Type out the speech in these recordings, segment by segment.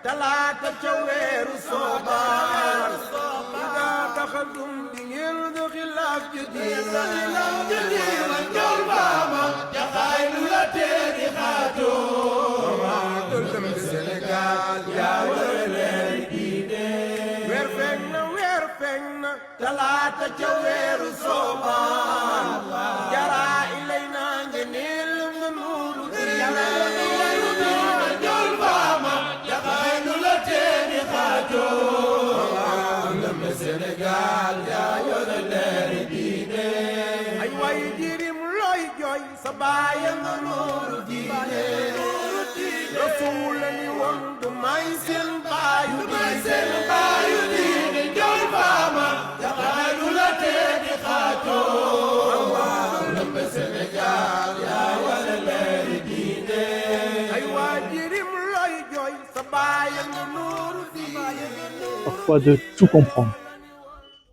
talaata ca weeru soobaar nga taxadum di ngeen du xilaaf ju diina wa njool baama jaxaay lu la teeri xaatoo dul dem Sénégal yaa wara leeri diine weer feeñ na talaata ca weeru soobaar jaraa ilay naa ngeneel nga nuuru diina Sénégal yaa yore leeri diine ay way jirim looy jooy sa baaya nga nuuru diine Rasuul ni woon du may seen baayu diine njool baama jaxaay lu la teeni xaatoo lëmbe Sénégal yaa yore leeri diine ay way jirim looy jooy sa baaya nga nuuru diine parfois de tout comprendre.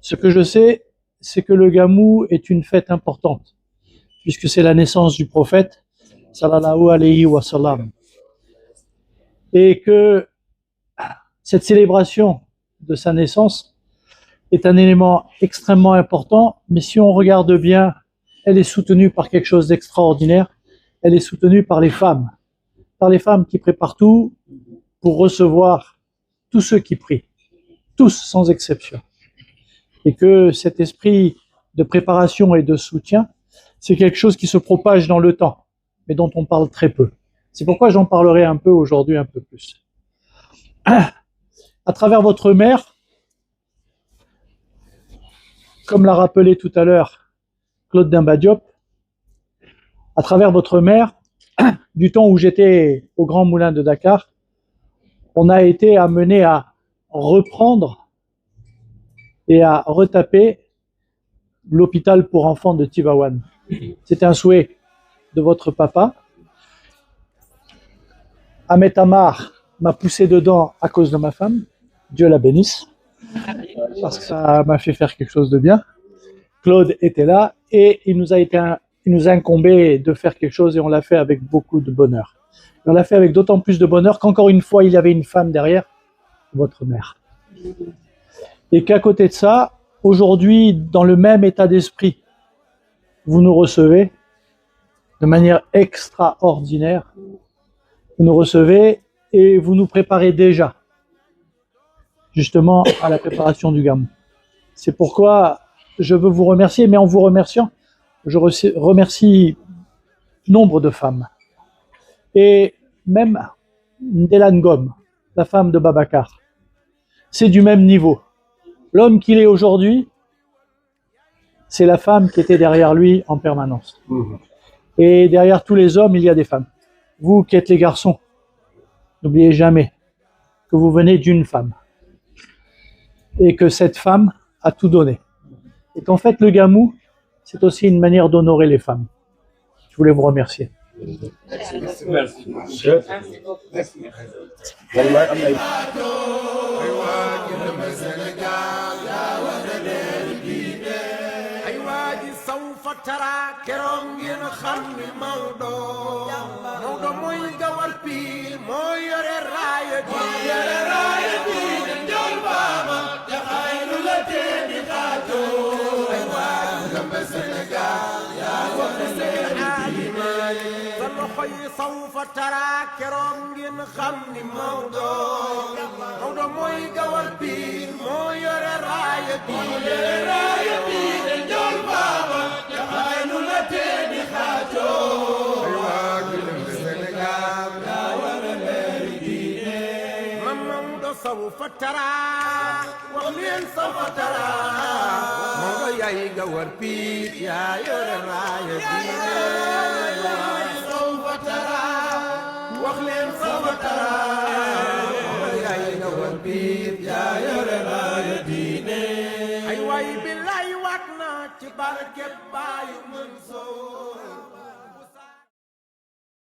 Ce que je sais, c'est que le Gamou est une fête importante, puisque c'est la naissance du prophète, sallallahu alayhi wa sallam. Et que cette célébration de sa naissance est un élément extrêmement important, mais si on regarde bien, elle est soutenue par quelque chose d'extraordinaire, elle est soutenue par les femmes qui préparent tout pour recevoir tous ceux qui prient, tous sans exception. Et que cet esprit de préparation et de soutien, c'est quelque chose qui se propage dans le temps, mais dont on parle très peu. C'est pourquoi j'en parlerai un peu aujourd'hui, un peu plus. À travers votre mère, comme l'a rappelé tout à l'heure Claude Demba Diop, à travers votre mère, du temps où j'étais au Grand Moulin de Dakar, on a été amené à reprendre et à retaper l'hôpital pour enfants de Tivaouane. C'était un souhait de votre papa. Ahmed Amar m'a poussé dedans à cause de ma femme. Dieu la bénisse, parce que ça m'a fait faire quelque chose de bien. Claude était là et il nous a incombé de faire quelque chose et on l'a fait avec beaucoup de bonheur. Et on l'a fait avec d'autant plus de bonheur qu'encore une fois, il y avait une femme derrière, votre mère. Et qu'à côté de ça, aujourd'hui, dans le même état d'esprit, vous nous recevez de manière extraordinaire. Vous nous recevez et vous nous préparez déjà, justement, à la préparation du Gamou. C'est pourquoi je veux vous remercier, mais en vous remerciant, je remercie nombre de femmes. Et même Ndela Ngom, la femme de Babacar, c'est du même niveau. L'homme qu'il est aujourd'hui, c'est la femme qui était derrière lui en permanence. Et derrière tous les hommes, il y a des femmes. Vous qui êtes les garçons, n'oubliez jamais que vous venez d'une femme. Et que cette femme a tout donné. Et qu'en fait, le Gamou, c'est aussi une manière d'honorer les femmes. Je voulais vous remercier. Merci. tara keroog ngeen xam ni Maodo mooy gawar piir moo yore raaya bi njool baama jaxaay lu la tee di xaatoo ay waa Gambe Sénégal yaa wone Sénégal sa loxo yi saw fa tara keroog ngeen xam ni Maodo mooy gawar piir moo yore raaya bi njool baama jaxaay lu la tee di xaatoo ay waa Gambe Sénégal yaa wone diine Mam Maodo saw fa tara wax leen saw fa tara Maodo yaay gawar piir yaa yore raaya diine saw fa tara wax leen saw fa tara Maodo yaay gawar piir yaa yore raaya diine ay waay billaay waat na ci barke baayu mën